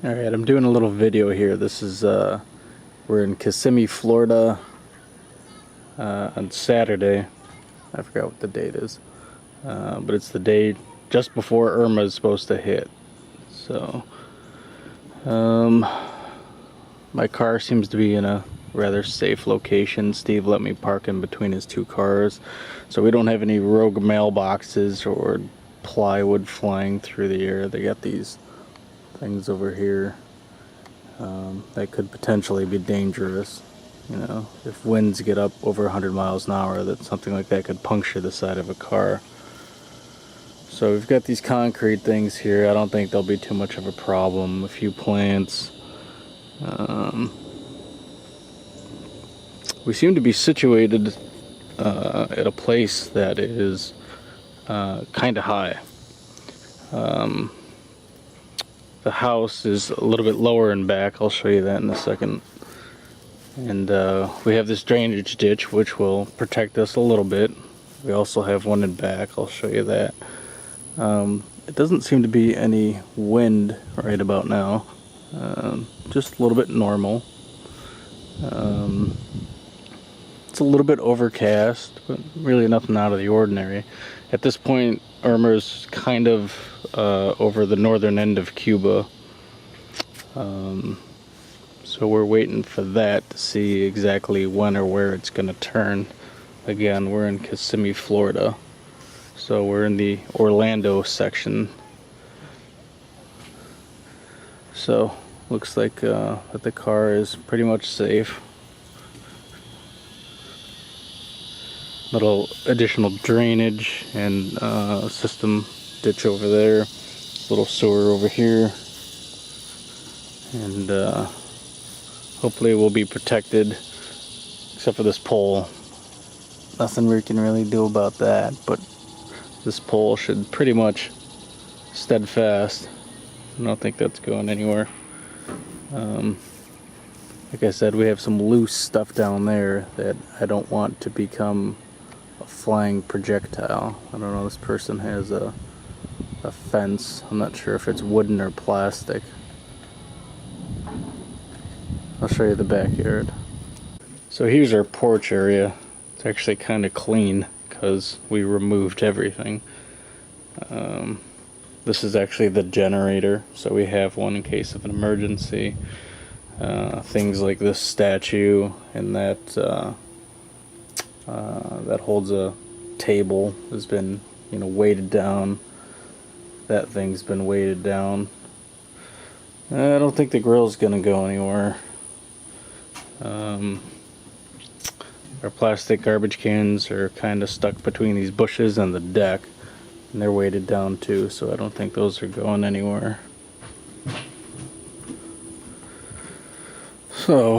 Alright, I'm doing a little video here. This is, we're in Kissimmee, Florida, on Saturday. I forgot what the date is. But it's the day just before Irma is supposed to hit. So, my car seems to be in a rather safe location. Steve let me park in between his two cars. So we don't have any rogue mailboxes or plywood flying through the air. They got these things over here that could potentially be dangerous. You know, if winds get up over 100 miles an hour, that something like that could puncture the side of a car. So we've got these concrete things here. I don't think there'll be too much of a problem. A few plants. We seem to be situated at a place that is kind of high. The house is a little bit lower in back. I'll show you that in a second. And we have this drainage ditch which will protect us a little bit. We also have one in back. I'll show you that. It doesn't seem to be any wind right about now. Just a little bit normal. It's a little bit overcast, but really nothing out of the ordinary. At this point, Irma's kind of over the northern end of Cuba. So we're waiting for that to see exactly when or where it's going to turn. Again, we're in Kissimmee, Florida. So we're in the Orlando section. So looks like that the car is pretty much safe. Little additional drainage and system ditch over there, little sewer over here, and hopefully we'll be protected except for this pole. Nothing we can really do about that, but this pole should pretty much steadfast. I don't think that's going anywhere. Like I said, we have some loose stuff down there that I don't want to become a flying projectile. I don't know, this person has a fence. I'm not sure if it's wooden or plastic. I'll show you the backyard. So here's our porch area. It's actually kind of clean because we removed everything. This is actually the generator, so we have one in case of an emergency. Things like this statue and that that holds a table has been, you know, weighted down. That thing's been weighted down. I don't think the grill's gonna go anywhere. Our plastic garbage cans are kind of stuck between these bushes and the deck, and they're weighted down too, so I don't think those are going anywhere. So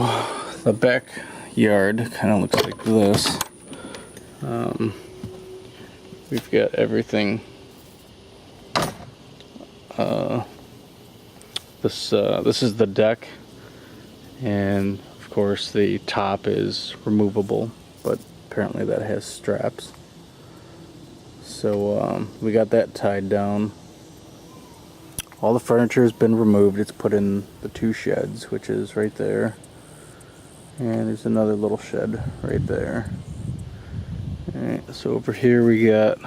the backyard kind of looks like this. We've got everything. This is the deck, and of course the top is removable, but apparently that has straps. So we got that tied down. All the furniture has been removed. It's put in the two sheds, which is right there, and there's another little shed right there. Alright, so over here we got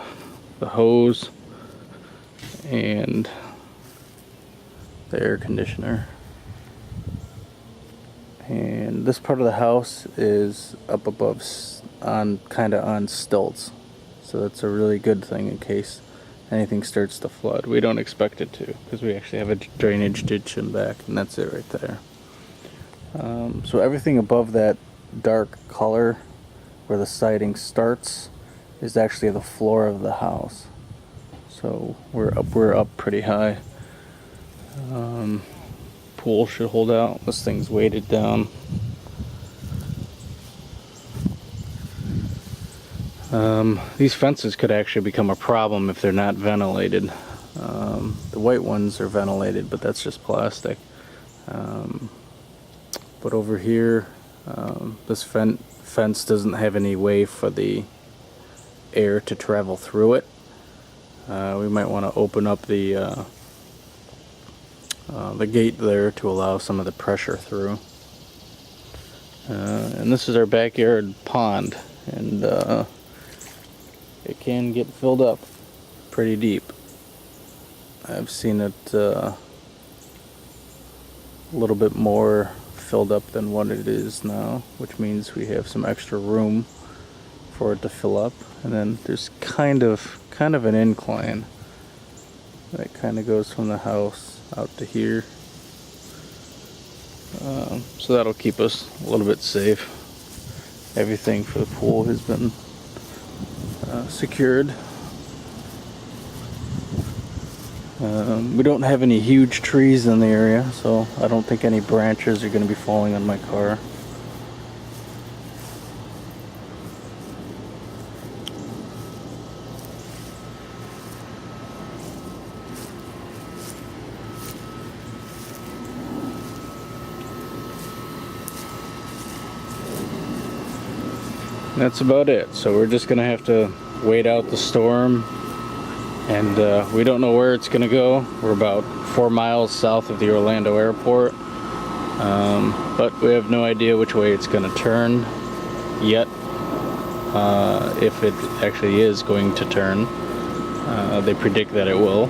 the hose and the air conditioner. And this part of the house is up above, kind of on stilts. So that's a really good thing in case anything starts to flood. We don't expect it to, because we actually have a drainage ditch in back, and that's it right there. So everything above that dark color where the siding starts is actually the floor of the house. So we're up pretty high. Pool should hold out. This thing's weighted down. These fences could actually become a problem if they're not ventilated. The white ones are ventilated, but that's just plastic. But over here, this fence doesn't have any way for the air to travel through it. We might want to open up the the gate there to allow some of the pressure through. And this is our backyard pond, and it can get filled up pretty deep. I've seen it a little bit more filled up than what it is now, which means we have some extra room for it to fill up. And then there's kind of an incline that kind of goes from the house out to here. So that'll keep us a little bit safe. Everything for the pool has been secured. We don't have any huge trees in the area, so I don't think any branches are going to be falling on my car. That's about it. So we're just gonna have to wait out the storm, and we don't know where it's gonna go. We're about 4 miles south of the Orlando airport, but we have no idea which way it's gonna turn yet, if it actually is going to turn. They predict that it will,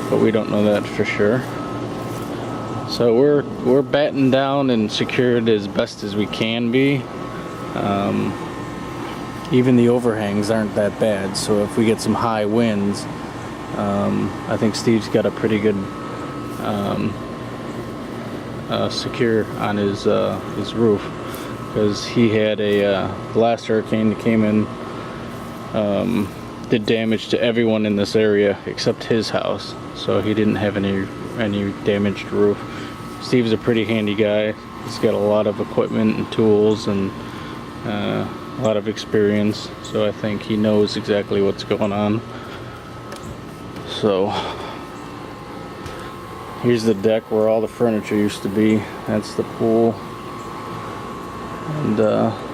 but we don't know that for sure. So we're battened down and secured as best as we can be. Even the overhangs aren't that bad, so if we get some high winds, I think Steve's got a pretty good secure on his roof, because he had a last hurricane that came in, did damage to everyone in this area except his house, so he didn't have any damaged roof. Steve's a pretty handy guy. He's got a lot of equipment and tools and a lot of experience, so I think he knows exactly what's going on. So here's the deck where all the furniture used to be. That's the pool, and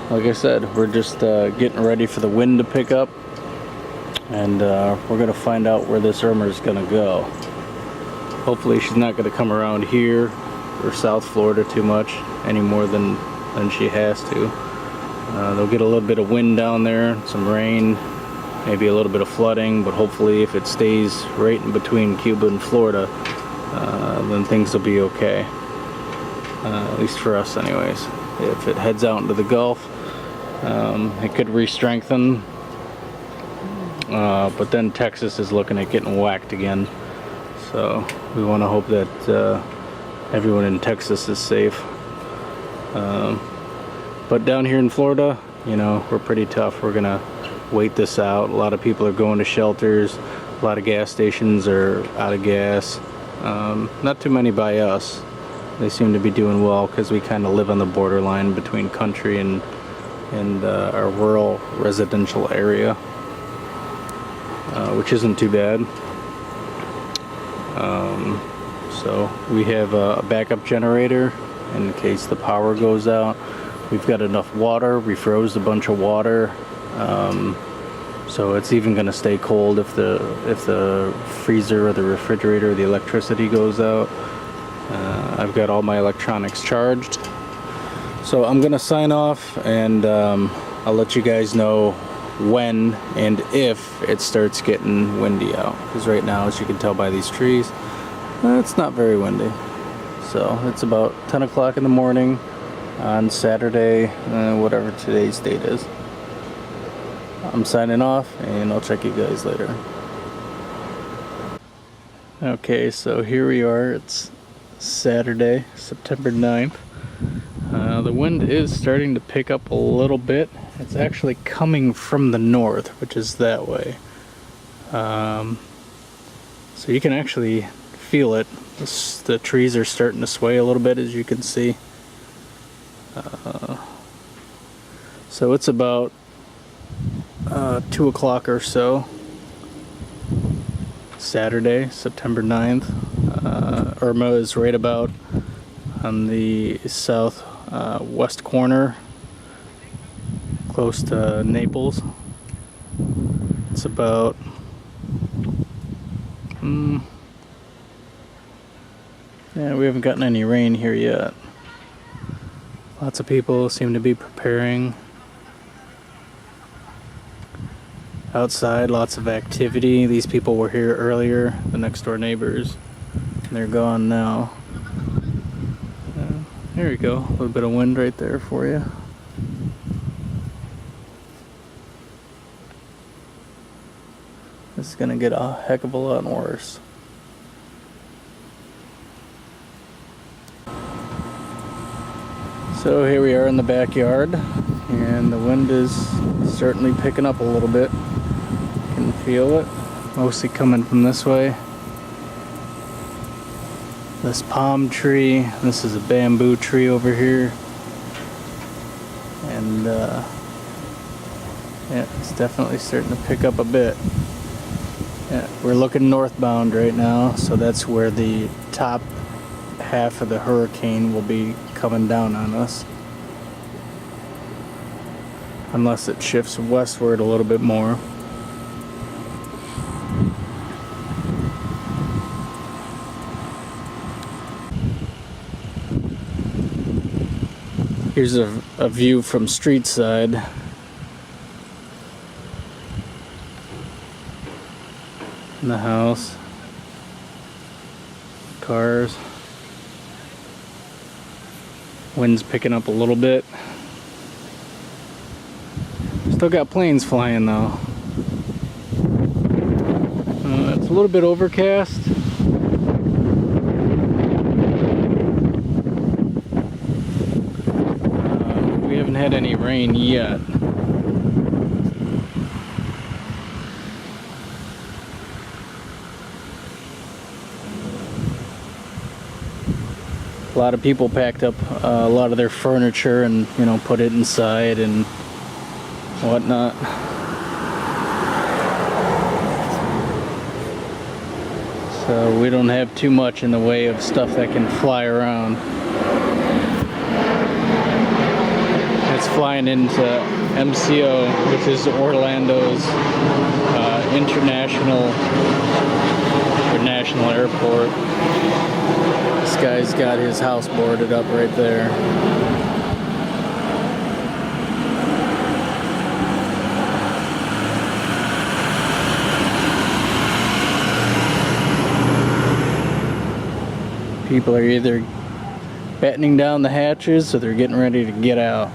like I said, we're just getting ready for the wind to pick up, and we're gonna find out where this Irma is gonna go. Hopefully she's not gonna come around here or South Florida too much any more than she has to. They'll get a little bit of wind down there, some rain, maybe a little bit of flooding, but hopefully if it stays right in between Cuba and Florida, then things will be okay. At least for us anyways. If it heads out into the Gulf, it could re-strengthen, but then Texas is looking at getting whacked again. So we want to hope that everyone in Texas is safe. But down here in Florida, you know, we're pretty tough. We're gonna wait this out. A lot of people are going to shelters. A lot of gas stations are out of gas. Not too many by us. They seem to be doing well because we kind of live on the borderline between country and our rural residential area, which isn't too bad. So we have a backup generator in case the power goes out. We've got enough water. We froze a bunch of water, so it's even going to stay cold if the freezer or the refrigerator or the electricity goes out. I've got all my electronics charged. So I'm going to sign off, and I'll let you guys know when and if it starts getting windy out, because right now, as you can tell by these trees, it's not very windy. So it's about 10 o'clock in the morning on Saturday, whatever today's date is. I'm signing off, and I'll check you guys later. Okay, so here we are. It's Saturday, September 9th. The wind is starting to pick up a little bit. It's actually coming from the north, which is that way. So you can actually feel it. The trees are starting to sway a little bit, as you can see. So it's about 2 o'clock or so, Saturday, September 9th. Irma is right about on the southwest corner, close to Naples. It's about Yeah, we haven't gotten any rain here yet. Lots of people seem to be preparing. Outside, lots of activity. These people were here earlier, the next door neighbors. They're gone now. There we go, a little bit of wind right there for you. This is gonna get a heck of a lot worse. So here we are in the backyard, and the wind is certainly picking up a little bit. Can feel it, mostly coming from this way. This palm tree, this is a bamboo tree over here, and yeah, it's definitely starting to pick up a bit. Yeah, we're looking northbound right now, so that's where the top half of the hurricane will be coming down on us, unless it shifts westward a little bit more. Here's a view from street side. In the house. Cars. Wind's picking up a little bit. Still got planes flying though. It's a little bit overcast. We haven't had any rain yet. A lot of people packed up a lot of their furniture and, you know, put it inside and whatnot. So we don't have too much in the way of stuff that can fly around. It's flying into MCO, which is Orlando's international airport. This guy's got his house boarded up right there. People are either battening down the hatches or they're getting ready to get out.